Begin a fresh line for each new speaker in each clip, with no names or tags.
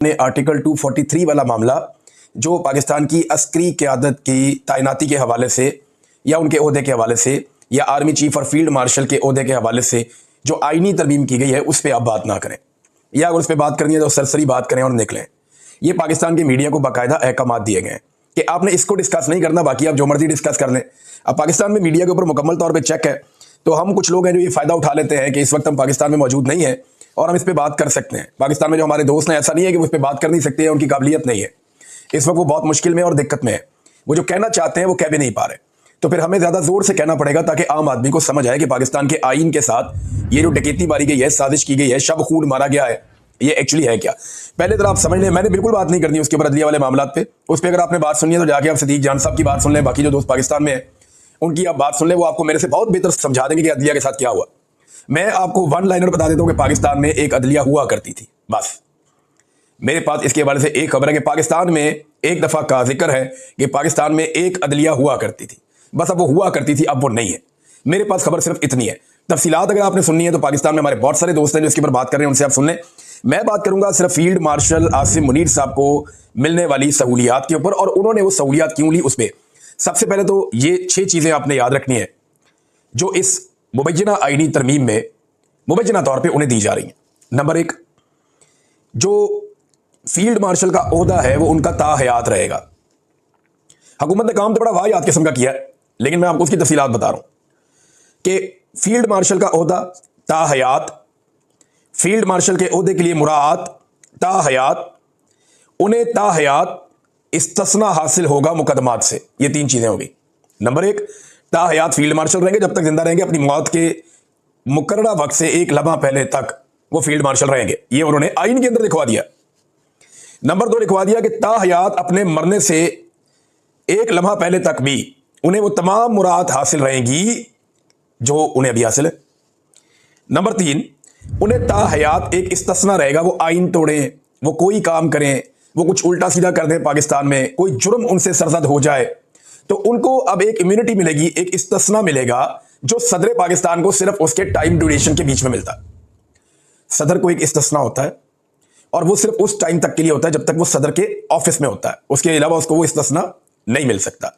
ने आर्टिकल 243 वाला मामला जो पाकिस्तान की अस्करी क़यादत की तैनाती के हवाले से या उनके ओहदे के हवाले से या आर्मी चीफ और फील्ड मार्शल के ओहदे के हवाले से जो आईनी तरमीम की गई है उस पर आप बात ना करें, या अगर उस पर बात करनी है तो सरसरी बात करें और निकलें। ये पाकिस्तान के मीडिया को बाकायदा अहकामात दिए गए हैं कि आपने इसको डिस्कस नहीं करना, बाकी आप जो मर्जी डिस्कस कर लें। अब पाकिस्तान में मीडिया के ऊपर मुकम्मल तौर पर चेक है, तो हम कुछ लोग हैं जो ये फ़ायदा उठा लेते हैं कि इस वक्त हम पाकिस्तान में मौजूद नहीं है और हम इस पर बात कर सकते हैं। पाकिस्तान में जो हमारे दोस्त हैं, ऐसा नहीं है कि वो इस पर बात कर नहीं सकते हैं, उनकी काबिलियत नहीं है। इस वक्त वो बहुत मुश्किल में और दिक्कत में है, वो जो कहना चाहते हैं वो कह भी नहीं पा रहे। तो फिर हमें ज़्यादा ज़ोर से कहना पड़ेगा ताकि आम आदमी को समझ आए कि पाकिस्तान के आइन के साथ ये जो डकैती मारी गई है, साजिश की गई है, शब खून मारा गया है, ये एक्चुअली है क्या। पहले तो आप समझ लें, मैंने बिल्कुल बात नहीं करनी उसके ऊपर, अदलिया वाले मामला पे। उस पर अगर आपने बात सुननी है तो जाके आप सदीक जान साहब की बात सुन लें, बाकी जो दोस्त पाकिस्तान में है उनकी आप बात सुन लें, वो आपको मेरे से बहुत बेहतर समझा देंगे कि अदलिया के साथ क्या हुआ। मैं आपको वन लाइनर बता देता हूँ कि पाकिस्तान में एक अदलिया हुआ करती थी, बस। मेरे पास इसके हवाले से एक खबर है कि पाकिस्तान में एक दफ़ा का जिक्र है कि पाकिस्तान में एक अदलिया हुआ करती थी, बस। अब वो हुआ करती थी, अब वो नहीं है। मेरे पास खबर सिर्फ इतनी है। तफसीलात अगर आपने सुननी है तो पाकिस्तान में हमारे बहुत सारे दोस्त हैं जो इसके ऊपर बात कर रहे हैं, उनसे आप सुन लें। मैं बात करूंगा सिर्फ फील्ड मार्शल आसिम मुनीर साहब को मिलने वाली सहूलियात के ऊपर, और उन्होंने वो सहूलियात क्यों ली उस पर। सबसे पहले तो ये 6 चीज़ें आपने याद रखनी है जो इस मुबैना आईनी तरमीम में मुबैना तौर पे उन्हें दी जा रही हैं। नंबर 1, जो फील्ड मार्शल का ओहदा है वो उनका ताहयात रहेगा। हुकूमत ने काम तो बड़ा वाहियात किस्म का किया है, लेकिन मैं आपको उसकी तफसीलात बता रहा हूं कि फील्ड मार्शल का ओहदा ताहयात, फील्ड मार्शल के ओहदे के लिए मुराद ताहयात, उन्हें ताहयात इस्तिस्ना हासिल होगा मुकदमात से। ये 3 चीजें होगी। नंबर 1, ताहयात फील्ड मार्शल रहेंगे, जब तक जिंदा रहेंगे, अपनी मौत के मुकर्ररा वक्त से एक लम्हा पहले तक वो फील्ड मार्शल रहेंगे। ये उन्होंने आइन के अंदर लिखवा दिया। नंबर 2 लिखवा दिया कि ताहयात अपने मरने से एक लम्हा पहले तक भी उन्हें वो तमाम मुराद हासिल रहेंगी जो उन्हें अभी हासिल है। नंबर 3, उन्हें ताहयात एक इस्तिस्ना रहेगा, वो आइन तोड़ें, वो कोई काम करें, वो कुछ उल्टा सीधा कर दें, पाकिस्तान में कोई जुर्म उनसे सरजद हो जाए तो उनको अब एक इम्यूनिटी मिलेगी, एक इस्तिस्ना मिलेगा जो सदर पाकिस्तान को सिर्फ उसके टाइम ड्यूरेशन के बीच में मिलता है। सदर को एक इस्तिस्ना होता है और वो सिर्फ उस टाइम तक के लिए होता है जब तक वो सदर के ऑफिस में होता है, उसके अलावा उसको वो इस्तिस्ना नहीं मिल सकता।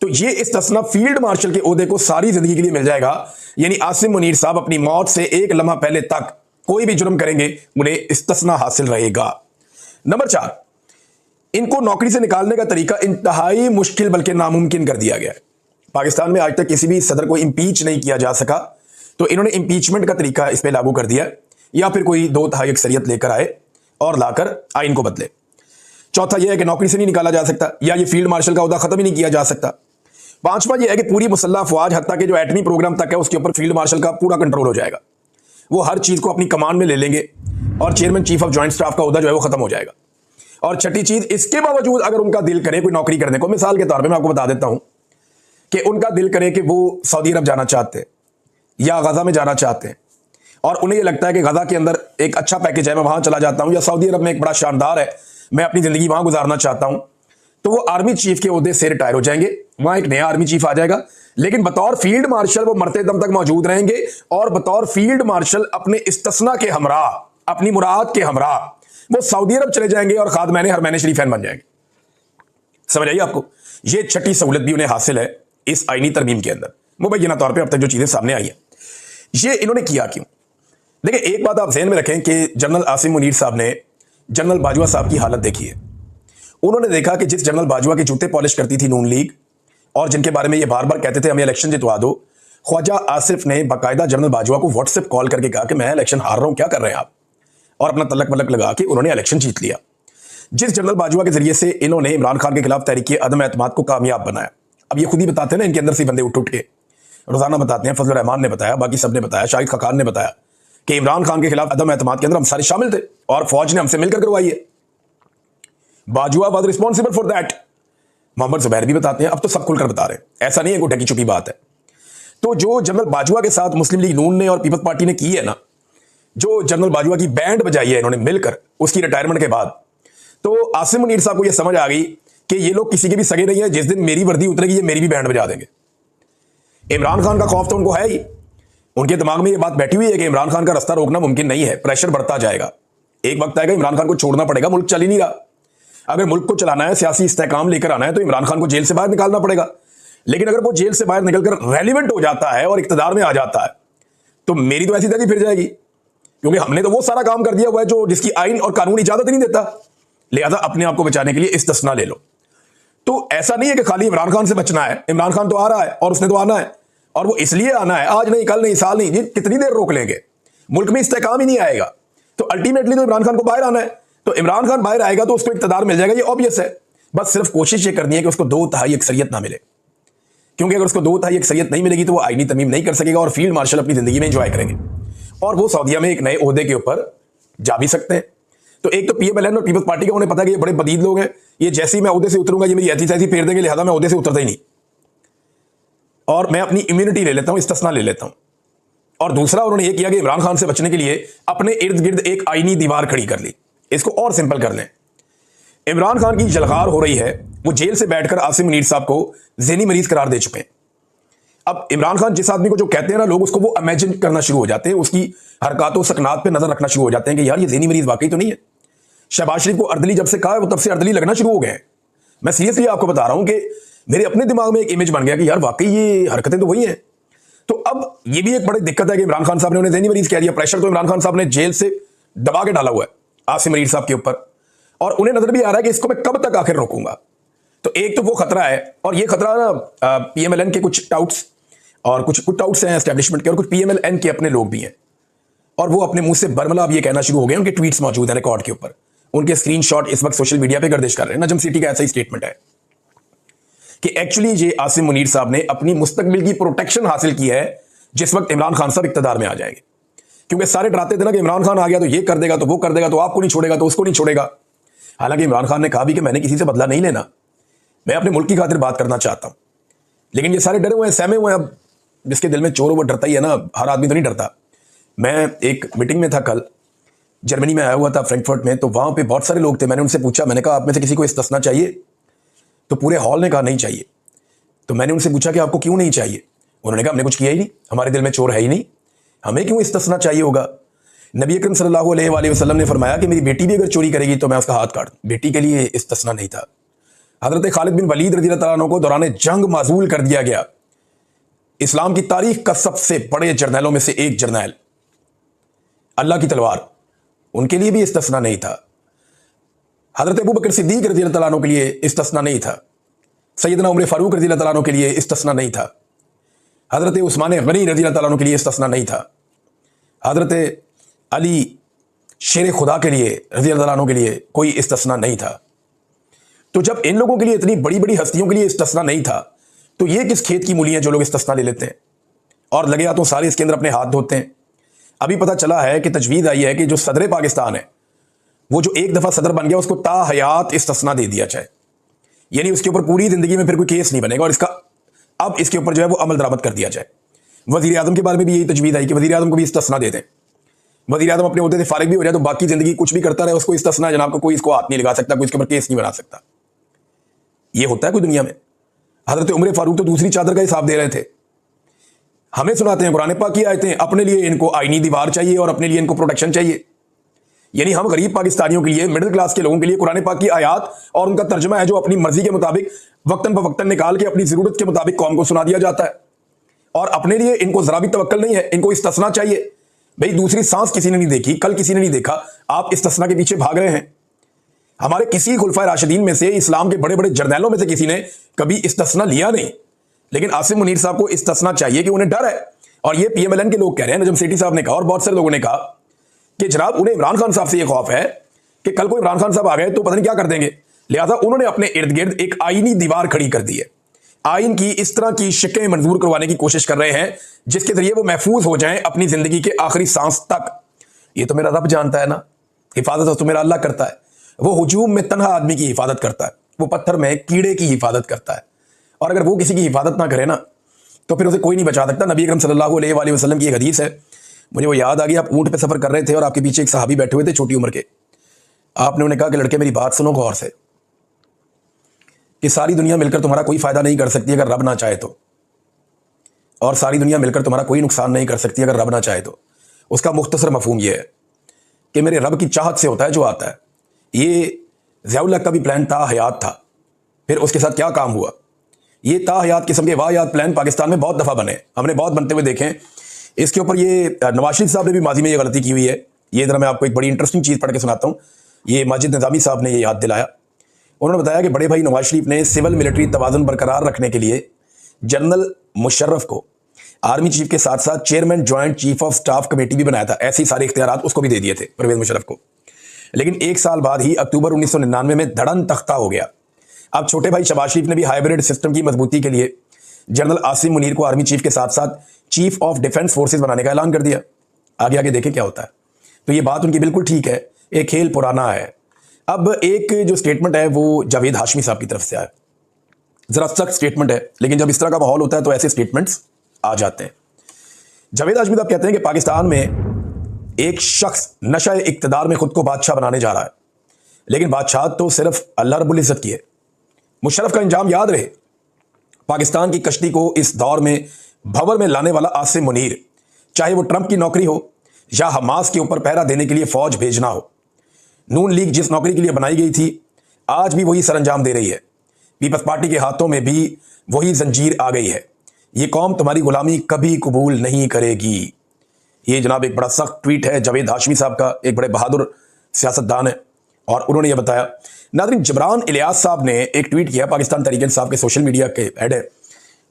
तो ये इस्तिस्ना फील्ड मार्शल के ओहदे को सारी जिंदगी के लिए मिल जाएगा। यानी आसिम मुनीर साहब अपनी मौत से एक लम्हा पहले तक कोई भी जुर्म करेंगे उन्हें इस्तिस्ना हासिल रहेगा। नंबर 4, इनको नौकरी से निकालने का तरीका इंतहाई मुश्किल बल्कि नामुमकिन कर दिया गया है। पाकिस्तान में आज तक किसी भी सदर को इंपीच नहीं किया जा सका, तो इन्होंने इंपीचमेंट का तरीका इस पर लागू कर दिया, या फिर कोई 2/3 अक्सरियत लेकर आए और लाकर आइन को बदले। चौथा यह है कि नौकरी से नहीं निकाला जा सकता, या ये फील्ड मार्शल का ओहदा खत्म ही नहीं किया जा सकता। 5वां यह है कि पूरी मुसल्लह अफवाज हत्ता के जो एटमी प्रोग्राम तक है उसके ऊपर फील्ड मार्शल का पूरा कंट्रोल हो जाएगा। वो हर चीज को अपनी कमान में ले लेंगे और chairman chief of joint staff का ओहदा जो है वो खत्म हो जाएगा। और छठी चीज, इसके बावजूद अगर उनका दिल करे कोई नौकरी करने को, मिसाल के तौर पर मैं आपको बता देता हूं कि उनका दिल करे कि वो सऊदी अरब जाना चाहते हैं या गजा में जाना चाहते हैं, और उन्हें यह लगता है कि गजा के अंदर एक अच्छा पैकेज है, मैं वहां चला जाता हूं, या सऊदी अरब में एक बड़ा शानदार है, मैं अपनी जिंदगी वहां गुजारना चाहता हूं, तो वो आर्मी चीफ के ओहदे से रिटायर हो जाएंगे, वहां एक नया आर्मी चीफ आ जाएगा, लेकिन बतौर फील्ड मार्शल वो मरते दम तक मौजूद रहेंगे, और बतौर फील्ड मार्शल अपने इस्तिस्ना के हमरा, अपनी मुराद के हमरा वो सऊदी अरब चले जाएंगे और खादमैन हरमैन शरीफैन बन जाएंगे। समझ आइए आपको, ये छठी सहूलत भी उन्हें हासिल है इस आईनी तरमीम के अंदर। मुबैना तौर पर अब तक जो चीजें सामने आई है, ये इन्होंने किया क्यों। देखिए, एक बात आप ज़हन में रखें कि जनरल आसिम मुनीर साहब ने जनरल बाजवा साहब की हालत देखी है। उन्होंने देखा कि जिस जनरल बाजवा के जूते पॉलिश करती थी नून लीग, और जिनके बारे में ये बार बार कहते थे हमें इलेक्शन जितवा दो, ख्वाजा आसिफ ने बाकायदा जनरल बाजवा को व्हाट्सएप कॉल करके कहा कि मैं इलेक्शन हार रहा हूं, क्या कर रहे हैं आप, और अपना तलक वलक लगा के उन्होंने इलेक्शन जीत लिया। जिस जनरल बाजवा के जरिए से इन्होंने इमरान खान के खिलाफ तहरीक अदम एतमाद को कामयाब बनाया। अब ये खुद ही बताते हैं ना, इनके अंदर से बंदे उठ उठ के रोजाना बताते हैं। फजल रहमान ने बताया, बाकी सब ने बताया, शाहिद खकान ने बताया कि इमरान खान के खिलाफ अदम एतमाद के अंदर हम सारे शामिल थे और फौज ने हमसे मिलकर करवाई है। Bajwa was responsible for that. Mohammad Zubair भी बताते हैं, अब तो सब खुलकर बता रहे हैं, ऐसा नहीं है कोई ढकी छुपी बात है। तो जो जनरल बाजवा के साथ मुस्लिम लीग नून ने और पीपल्स पार्टी ने की है ना, जो जनरल बाजवा की बैंड बजाई है इन्होंने मिलकर उसकी रिटायरमेंट के बाद, तो आसिम मुनीर साहब को यह समझ आ गई कि ये लोग किसी के भी सगे नहीं है, जिस दिन मेरी वर्दी उतरेगी ये मेरी भी बैंड बजा देंगे। इमरान खान का खौफ तो उनको है ही, उनके दिमाग में ये बात बैठी हुई है कि इमरान खान का रास्ता रोकना मुमकिन नहीं है, प्रेशर बढ़ता जाएगा। एक वक्त आएगा इमरान खान को छोड़ना पड़ेगा, मुल्क चल ही नहीं रहा। अगर मुल्क को चलाना है, सियासी इस्तेकाम लेकर आना है, तो इमरान खान को जेल से बाहर निकालना पड़ेगा। लेकिन अगर वो जेल से बाहर निकलकर रेलिवेंट हो जाता है और इक्तदार में आ जाता है, तो मेरी तो ऐसी तक ही फिर जाएगी, क्योंकि हमने तो वो सारा काम कर दिया हुआ है जो जिसकी आइन और कानून इजाजत नहीं देता। लिहाजा अपने आप को बचाने के लिए इस्तिस्ना ले लो। तो ऐसा नहीं है कि खाली इमरान खान से बचना है। इमरान खान तो आ रहा है और उसने तो आना है, और वो इसलिए आना है, आज नहीं, कल नहीं, साल नहीं, ये कितनी देर रोक लेंगे, मुल्क में इस्तेकाम ही नहीं आएगा। तो अल्टीमेटली तो इमरान खान को बाहर आना है। तो इमरान खान बाहर आएगा तो उसको इक्तदार मिल जाएगा, ये ऑब्वियस है। बस सिर्फ कोशिश ये करनी है कि उसको 2/3 अक्सरियत ना मिले, क्योंकि अगर उसको 2/3 अक्सरियत नहीं मिलेगी तो वो आईनी तमीम नहीं कर सकेगा और फील्ड मार्शल अपनी जिंदगी में एंजॉय करेंगे, और वो सऊदीया में एक नए ओहदे के ऊपर जा भी सकते हैं। तो एक तो PMLN और पीपल्स पार्टी का उन्हें पता है कि ये बड़े बदीद लोग हैं, ये जैसे ही मैं ओहदे से उतरूंगा ये मेरी ऐसी तैसी फेर देंगे, लिहाजा मैं ओहदे से उतरता ही नहीं, और मैं अपनी इम्यूनिटी ले लेता हूं, इस्तिस्ना ले लेता हूं। और दूसरा उन्होंने ये किया कि इमरान खान से बचने के लिए अपने इर्द गिर्द एक आईनी दीवार खड़ी कर ली। इसको और सिंपल कर लें, इमरान खान की जलखार हो रही है, वो जेल से बैठकर आसिम मुनीर साहब को ज़हनी मरीज करार दे चुके हैं। अब इमरान खान जिस आदमी को जो कहते हैं ना लोग, उसको वो इमेजिन करना शुरू हो जाते हैं, उसकी हरकतों सकनात पे नजर रखना शुरू हो जाते हैं कि यार ये ज़हनी मरीज वाकई तो नहीं है। शहबाज शरीफ को अर्दली जब से कहा है वो तब से अर्दली लगना शुरू हो गए हैं। मैं सीरियसली आपको बता रहा हूं कि मेरे अपने दिमाग में एक इमेज बन गया कि यार वाकई ये हरकतें तो वही हैं। तो अब ये भी एक बड़ी दिक्कत है कि इमरान खान साहब ने उन्हें ज़हनी मरीज कह दिया। प्रेशर तो इमरान खान साहब ने जेल से दबा के डाला हुआ है आसिम मुनीर साहब के ऊपर, और उन्हें नजर भी आ रहा है कि इसको मैं कब तक आखिर रोकूंगा। तो एक तो वो खतरा है, और ये खतरा ना PMLN के कुछ टाउट्स और कुछ टाउट्स हैं एस्टेब्लिशमेंट के, और कुछ PMLN के अपने लोग भी हैं, और वो अपने मुंह से बरमला अब ये कहना शुरू हो गए। उनके ट्वीट्स मौजूद हैं रिकॉर्ड के ऊपर, उनके स्क्रीनशॉट इस वक्त सोशल मीडिया पे गर्दिश कर रहे हैं। नजम सिटी का ऐसा ही स्टेटमेंट है कि एक्चुअली ये आसिम मुनीर साहब ने अपनी मुस्तकबिल की प्रोटेक्शन हासिल की है जिस वक्त इमरान खान साहब इक्तदार में आ जाएंगे, क्योंकि सारे डराते थे ना कि इमरान खान आ गया तो ये कर देगा, तो वो कर देगा, तो आपको नहीं छोड़ेगा, तो उसको नहीं छोड़ेगा। हालांकि इमरान खान ने कहा भी कि मैंने किसी से बदला नहीं लेना, मैं अपने मुल्क की खातिर बात करना चाहता हूं। लेकिन ये सारे डरे हुए हैं, सहमे हुए हैं। अब जिसके दिल में चोर हो वो डरता ही है ना, हर आदमी तो नहीं डरता। मैं एक मीटिंग में था कल, जर्मनी में आया हुआ था फ्रैंकफर्ट में, तो वहां पे बहुत सारे लोग थे। मैंने उनसे पूछा, मैंने कहा आप में से किसी को इस्तिस्ना चाहिए? तो पूरे हॉल ने कहा नहीं चाहिए। तो मैंने उनसे पूछा कि आपको क्यों नहीं चाहिए? उन्होंने कहा हमने कुछ किया ही नहीं, हमारे दिल में चोर है ही नहीं, हमें क्यों इस्तिस्ना चाहिए होगा? नबी अकरम सल्लल्लाहु अलैहि वसल्लम ने फरमाया कि मेरी बेटी भी अगर चोरी करेगी तो मैं उसका हाथ काट दूं। बेटी के लिए इस्तिस्ना नहीं था। हजरत खालिद बिन वलीद रज़ी अल्लाह अन्हु को दौरान जंग माजूल कर दिया गया। इस्लाम की तारीख का सबसे बड़े जर्नैलों में से एक जर्नैल, अल्लाह की तलवार, उनके लिए भी इस्तिस्ना नहीं था। हजरत अबू बकर सिद्दीक रज़ी अल्लाह अन्हु के लिए इस्तिस्ना नहीं था। सैयदना उमर फारूक रज़ी अल्लाह अन्हु के लिए इस्तिस्ना नहीं था। हजरत उस्मान गनी रज़ी अल्लाह अन्हु के लिए इस्तिस्ना नहीं था। हजरत अली शेर खुदा के लिए रज़ी अल्लाह अन्हु के लिए कोई इस्तिस्ना नहीं था। तो जब इन लोगों के लिए, इतनी बड़ी बड़ी हस्तियों के लिए इस्तिस्ना नहीं था, तो ये किस खेत की मूली है जो लोग इस्तिस्ना ले लेते हैं और लगे हाथों सारे इसके अंदर अपने हाथ धोते हैं। अभी पता चला है कि तजवीज़ आई है कि जो सदर पाकिस्तान है, वो जो एक दफ़ा सदर बन गया, उसको ताहयात इस्तिस्ना दे दिया जाए, यानी उसके ऊपर पूरी ज़िंदगी में फिर कोई केस नहीं बनेगा, और इसका अब इसके ऊपर जो है वो अमल दरामद कर दिया जाए। वज़ीर आज़म के बारे में भी यही तजवीज़ आई कि वज़ीर आज़म को भी इस्तिस्ना दे दें। वज़ीर आज़म अपने ओहदे से फारिग भी हो जाए तो बाकी ज़िंदगी कुछ भी करता रहे, उसको इस्तिस्ना जनाब को कोई इसको हाथ नहीं लगा सकता, कोई इसके ऊपर केस नहीं बना सकता। ये होता है कोई दुनिया में? हज़रत उमर फारूक तो दूसरी चादर का हिसाब दे रहे थे। हमें सुनाते हैं कुरान पाक की आयतें, अपने लिए इनको आईनी दीवार चाहिए और अपने लिए इनको प्रोटेक्शन चाहिए। यानी हम गरीब पाकिस्तानियों के लिए, मिडिल क्लास के लोगों के लिए कुरान पाक की आयात और उनका तर्जमा है जो अपनी मर्जी के मुताबिक वक्तन फवक्तन निकाल के अपनी ज़रूरत के मुताबिक कौम को सुना दिया जाता है, और अपने लिए इनको ज़रा भी तवक्कल नहीं है, इनको इस्तिस्ना चाहिए। भाई दूसरी सांस किसी ने नहीं देखी, कल किसी ने नहीं देखा, आप इस्तिस्ना के पीछे भाग रहे हैं। हमारे किसी खुलफाए राशिदीन में से, इस्लाम के बड़े बड़े जर्नैलों में से किसी ने कभी इस्तिस्ना लिया नहीं, लेकिन आसिम मुनीर साहब को इस्तिस्ना चाहिए कि उन्हें डर है। और ये PMLN के लोग कह रहे हैं, नजम सेठी साहब ने कहा और बहुत सारे लोगों ने कहा कि जनाब उन्हें इमरान खान साहब से यह खौफ है कि कल को इमरान खान साहब आ गए तो पता नहीं क्या कर देंगे, लिहाजा उन्होंने अपने इर्द गिर्द एक आईनी दीवार खड़ी कर दी है। आइन की इस तरह की शिकें मंजूर करवाने की कोशिश कर रहे हैं जिसके जरिए वो महफूज हो जाएं अपनी जिंदगी के आखिरी सांस तक। ये तो मेरा रब जानता है ना, हिफाजत तो मेरा अल्लाह करता है। वो हुजूम में तन्हा आदमी की हिफाजत करता है, वो पत्थर में कीड़े की हिफाजत करता है, और अगर वो किसी की हिफाजत ना करे ना तो फिर उसे कोई नहीं बचा सकता। नबी अकरम सल्लल्लाहु अलैहि वसल्लम की एक हदीस है, मुझे वो याद आ गई। आप ऊंट पे सफर कर रहे थे और आपके पीछे एक सहाबी बैठे हुए थे छोटी उम्र के। आपने उन्हें कहा कि लड़के मेरी बात सुनो गौर से, कि सारी दुनिया मिलकर तुम्हारा कोई फायदा नहीं कर सकती अगर रब ना चाहे तो, और सारी दुनिया मिलकर तुम्हारा कोई नुकसान नहीं कर सकती अगर रब ना चाहे तो। उसका मुख्तसर मफहूम यह है कि मेरे रब की चाहत से होता है जो आता है। ये ज़ियाउल हक का भी प्लान ता हयात था। फिर उसके साथ क्या काम हुआ? ये ता हयात किस्म के वाहियात प्लान पाकिस्तान में बहुत दफ़ा बने, हमने बहुत बनते हुए देखे हैं। इसके ऊपर ये नवाज शरीफ साहब ने भी माजी में ये गलती की हुई है। ये ज़रा मैं आपको एक बड़ी इंटरेस्टिंग चीज़ पढ़ के सुनाता हूँ। ये माजिद निज़ामी साहब ने ये याद दिलाया। उन्होंने बताया कि बड़े भाई नवाज शरीफ ने सिविल मिलिट्री तवाज़ुन बरकरार रखने के लिए जनरल मुशर्रफ को आर्मी चीफ के साथ साथ chairman joint chief of staff committee भी बनाया था। ऐसे ही सारे इख्तियारात उसको भी दे दिए थे, परवेज मुशर्रफ को। लेकिन एक साल बाद ही अक्टूबर 1999 में धड़न तख्ता हो गया। अब छोटे भाई शहबाज शरीफ ने भी हाइब्रिड सिस्टम की मजबूती के लिए जनरल आसिम मुनीर को आर्मी चीफ के साथ साथ चीफ ऑफ डिफेंस फोर्सेज बनाने का ऐलान कर दिया। आगे आगे देखें क्या होता है। तो ये बात उनकी बिल्कुल ठीक है, एक खेल पुराना है। अब एक जो स्टेटमेंट है वो जावेद हाशमी साहब की तरफ से आया। जरा सख्त स्टेटमेंट है, लेकिन जब इस तरह का माहौल होता है तो ऐसे स्टेटमेंट्स आ जाते हैं। जावेद हाशमी साहब कहते हैं कि पाकिस्तान में एक शख्स नशा इक्तदार में खुद को बादशाह बनाने जा रहा है, लेकिन बादशाह तो सिर्फ अल्लाह रब्बुल इज़्ज़त की है। मुशर्रफ का इंजाम याद रहे, पाकिस्तान की कश्ती को इस दौर में भंवर में लाने वाला आसिम मुनीर, चाहे वो ट्रंप की नौकरी हो या हमास के ऊपर पहरा देने के लिए फौज भेजना हो। नून लीग जिस नौकरी के लिए बनाई गई थी आज भी वही सरंजाम दे रही है। पीपल्स पार्टी के हाथों में भी वही जंजीर आ गई है। ये कौम तुम्हारी गुलामी कभी कबूल नहीं करेगी। ये जनाब एक बड़ा सख्त ट्वीट है जावेद हाशमी साहब का, एक बड़े बहादुर सियासतदान है, और उन्होंने ये बताया। नाज़रीन, जबरान इलियास साहब ने एक ट्वीट किया, पाकिस्तान तहरीक इंसाफ के सोशल मीडिया के हेड है।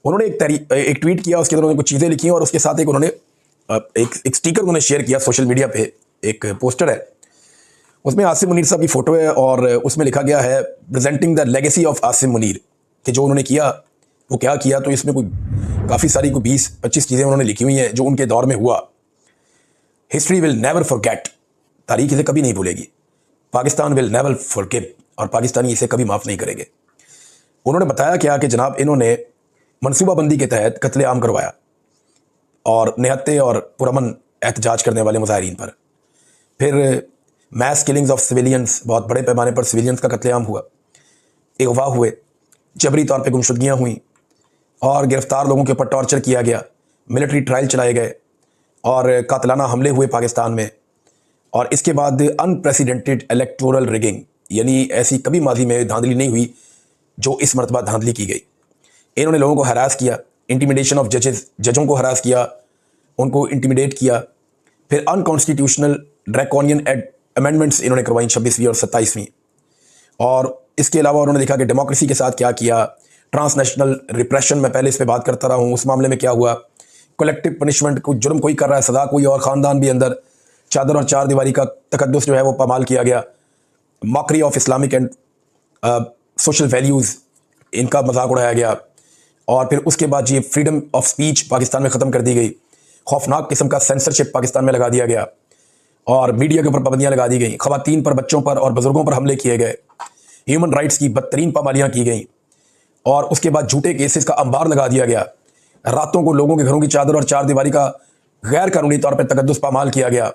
उन्होंने एक ट्वीट किया, उसके अंदर उन्होंने कुछ चीज़ें लिखी और उसके साथ एक उन्होंने एक स्टिकर उन्होंने शेयर किया सोशल मीडिया पे। एक पोस्टर है, उसमें आसिम मुनीर साहब की फ़ोटो है और उसमें लिखा गया है presenting the legacy of Asim Munir, कि जो उन्होंने किया वो क्या किया। तो इसमें कोई काफ़ी सारी कोई 20-25 चीज़ें उन्होंने लिखी हुई हैं जो उनके दौर में हुआ। हिस्ट्री विल नेवर फॉरगेट, तारीख इसे कभी नहीं भूलेगी। पाकिस्तान विल नेवर फॉरगिव, और पाकिस्तानी इसे कभी माफ़ नहीं करेंगे। उन्होंने बताया क्या कि जनाब इन्होंने मनसूबाबंदी के तहत कत्ले-आम करवाया और निहत्ते और पुरअमन एहतजाज करने वाले मुजाहिरीन पर। फिर मैस किलिंग्स ऑफ सिविलियंस, बहुत बड़े पैमाने पर सिविलियंस का कत्लेआम हुआ, अगवा हुए, जबरी तौर पे गुमशुदगियाँ हुई और गिरफ्तार लोगों के ऊपर टॉर्चर किया गया, मिलिट्री ट्रायल चलाए गए और कातलाना हमले हुए पाकिस्तान में। और इसके बाद अनप्रेसिडेंटेड इलेक्टोरल रिगिंग, यानी ऐसी कभी माजी में धांधली नहीं हुई जो इस मरतबा धांधली की गई। इन्होंने लोगों को हरास किया, इंटिमिडेशन ऑफ जजेस, जजों को हरास किया, उनको इंटिमिडेट किया। फिर अनकॉन्स्टिट्यूशनल ड्रैकोनियन अमेंडमेंट्स इन्होंने करवाई 26वीं और 27वीं। और इसके अलावा उन्होंने देखा कि डेमोक्रेसी के साथ क्या किया, ट्रांसनेशनल रिप्रेशन, मैं पहले इस पर बात करता रहा हूँ, उस मामले में क्या हुआ, कलेक्टिव पनिशमेंट, कोई जुर्म कोई कर रहा है सज़ा कोई और, ख़ानदान भी अंदर, चादर और चार दीवारी का तकद्दुस जो है वो पामाल किया गया, mockery of Islamic and social values, इनका मजाक उड़ाया गया। और फिर उसके बाद ये फ्रीडम ऑफ स्पीच पाकिस्तान में ख़त्म कर दी गई, खौफनाक किस्म का सेंसरशिप पाकिस्तान में लगा दिया गया और मीडिया के ऊपर पाबंदियाँ लगा दी गई, ख़वातीन पर, बच्चों पर और बुज़ुर्गों पर हमले किए गए, ह्यूमन राइट्स की बदतरीन पामालियाँ की गई और उसके बाद झूठे केसेस का अंबार लगा दिया गया। रातों को लोगों के घरों की चादर और चार दीवारी का गैर कानूनी तौर पर तकद्दुस पामाल किया गया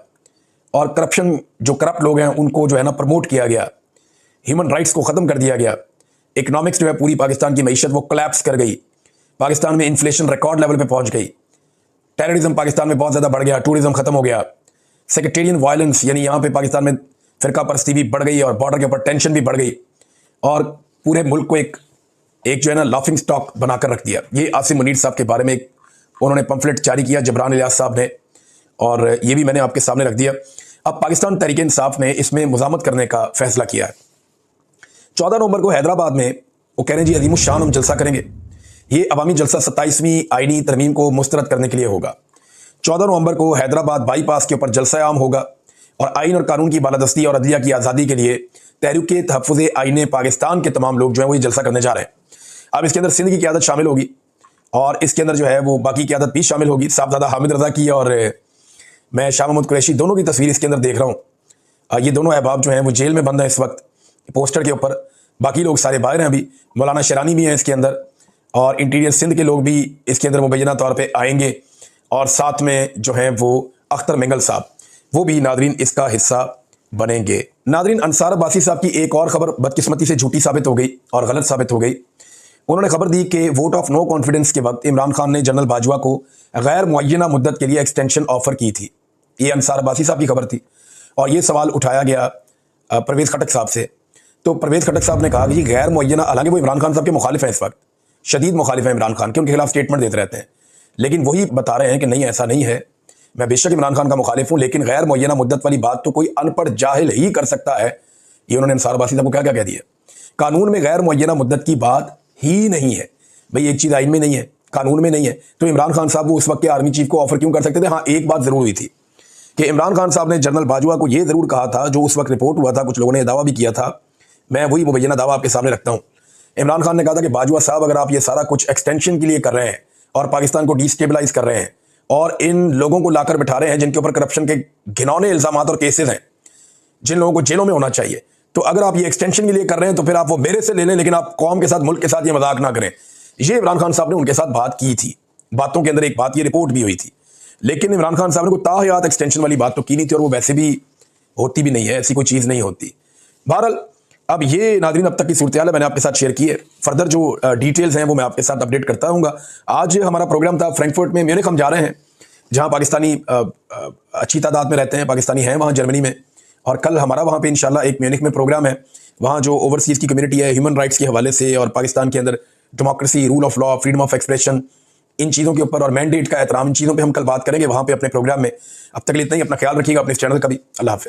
और करप्शन, जो करप्ट लोग हैं उनको जो है ना प्रमोट किया गया, ह्यूमन राइट्स को ख़त्म कर दिया गया। इकनॉमिक्स जो है पूरी पाकिस्तान की मईशत वो कोलैप्स कर गई, पाकिस्तान में इन्फ्लेशन रिकॉर्ड लेवल पे पहुंच गई, टेररिज्म पाकिस्तान में बहुत ज़्यादा बढ़ गया, टूरिज्म ख़त्म हो गया, सेक्टेरियन वायलेंस यानी यहाँ पे पाकिस्तान में फ़िरका परस्ती भी बढ़ गई और बॉर्डर के ऊपर टेंशन भी बढ़ गई और पूरे मुल्क को एक जो है ना लाफिंग स्टॉक बनाकर रख दिया। ये आसिम मुनीर साहब के बारे में उन्होंने पम्फलेट जारी किया जबरान इलियास साहब ने, और ये भी मैंने आपके सामने रख दिया। अब पाकिस्तान तहरीक इंसाफ ने इसमें मुज़ामत करने का फैसला किया है। 14 नवंबर को हैदराबाद में वो कह रहे हैं जी अज़ीमुश्शान हम जलसा करेंगे। ये अवामी जलसा 27वीं आईनी तरमीम को मुस्तरद करने के लिए होगा। 14 नवंबर को हैदराबाद बाईपास के ऊपर जलसा आम होगा और आइन और कानून की बालादस्ती और अदलिया की आज़ादी के लिए तहरीक तहफ़्फ़ुज़ आइन पाकिस्तान के तमाम लोग जो है वो ये जलसा करने जा रहे हैं। अब इसके अंदर सिंध की क़यादत शामिल होगी और इसके अंदर जो है वो बाकी क़यादत भी शामिल होगी, साहबजादा हामिद रज़ा की और मैं शाह महमूद कुरैशी, दोनों की तस्वीर इसके अंदर देख रहा हूँ। ये दोनों अहबाब जो हैं वो जेल में बंद हैं इस वक्त पोस्टर के ऊपर, बाकी लोग सारे बाहर हैं। अभी मौलाना शरानी भी हैं इसके अंदर और इंटीरियर सिंध के लोग भी इसके अंदर मुबैना तौर पर आएंगे और साथ में जो हैं वो अख्तर मिंगल साहब वो भी नादरीन इसका हिस्सा बनेंगे। नादरीन, अंसार अब्बासी साहब की एक और ख़बर बदकिस्मती से झूठी साबित हो गई और गलत साबित हो गई। उन्होंने खबर दी कि वोट ऑफ नो कॉन्फिडेंस के वक्त इमरान खान ने जनरल बाजवा को गैर मुअय्यना मुद्दत के लिए एक्सटेंशन ऑफर की थी। ये अंसार अब्बासी साहब की खबर थी और ये सवाल उठाया गया परवेज़ खटक साहब से, तो परवेज़ खटक साहब ने कहा कि गैर मुअय्यना, हालांकि वो इमरान खान साहब के मुखालिफ हैं, इस वक्त शदीद मुखालिफ हैं इमरान खान के, उनके खिलाफ स्टेटमेंट देते रहते हैं, लेकिन वही बता रहे हैं कि नहीं ऐसा नहीं है, मैं बेशक इमरान खान का मुखालिफ हूँ, लेकिन गैर मुअय्यना मुद्दत वाली बात तो कोई अनपढ़ जाहिल ही कर सकता है। ये उन्होंने निसार अब्बासी साहब को क्या क्या कह दिया। कानून में गैर मुअय्यना मुद्दत की बात ही नहीं है भाई, एक चीज़ आइन में नहीं है, कानून में नहीं है, तो इमरान खान साहब वो उस वक्त के आर्मी चीफ को ऑफर क्यों कर सकते थे। हाँ, एक बात ज़रूर हुई थी कि इमरान खान साहब ने जनरल बाजवा को ये ज़रूर कहा था, जो उस वक्त रिपोर्ट हुआ था, कुछ लोगों ने दावा भी किया था, मैं वही मुबैना दावा आपके सामने रखता हूँ। इमरान खान ने कहा था कि बाजवा साहब, अगर आप ये सारा कुछ एक्सटेंशन के लिए कर रहे हैं और पाकिस्तान को डिस्टेबलाइज कर रहे हैं और इन लोगों को लाकर बिठा रहे हैं जिनके ऊपर करप्शन के घिनौने इल्जामात और केसेस हैं, जिन लोगों को जेलों में होना चाहिए, तो अगर आप ये एक्सटेंशन के लिए कर रहे हैं तो फिर आप वो मेरे से ले लें, लेकिन आप कौम के साथ, मुल्क के साथ ये मजाक ना करें। ये इमरान खान साहब ने उनके साथ बात की थी, बातों के अंदर एक बात, ये रिपोर्ट भी हुई थी, लेकिन इमरान खान साहब ने कोई ताहयात एक्सटेंशन वाली बात तो की नहीं थी, और वो वैसे भी होती भी नहीं है, ऐसी कोई चीज़ नहीं होती। बहरहाल अब ये नाज़रीन अब तक की सूरत हाल है, मैंने आपके साथ शेयर की है। फर्दर जो डिटेल्स हैं वो मैं आपके साथ अपडेट करता रहूँगा। आज हमारा प्रोग्राम था फ्रैंकफर्ट में, म्यूनिख हम जा रहे हैं, जहाँ पाकिस्तानी अच्छी तादाद में रहते हैं, पाकिस्तानी हैं वहाँ जर्मनी में, और कल हमारा वहाँ पे इंशाल्लाह एक म्यूनिख में प्रोग्राम है। वहाँ जो ओवरसीज़ की कम्युनिटी है, ह्यूमन राइट्स के हवाले से और पाकिस्तान के अंदर democracy, rule of law, freedom of expression, इन चीज़ों के ऊपर और मैंडेट का एहतराम, इन चीज़ों पे हम कल बात करेंगे वहाँ पे अपने प्रोग्राम में। अब तक के लिए इतना ही, अपना ख्याल रखिएगा, अपने इस चैनल का भी। अल्लाह हाफ़िज़।